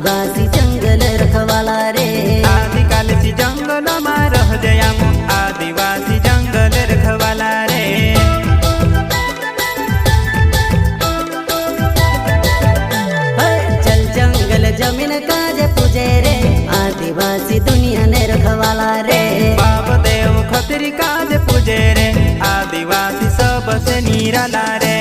आदिवासी जंगल रखवाला रे। आदिकाल से जंगल में रह जया आदिवासी जंगल रखवाला रे। चल जंगल जमीन काज पूजे रे आदिवासी दुनिया ने रखवाला रे। बाप देव खतरी काज पूजे रे आदिवासी सबसे निराला रे।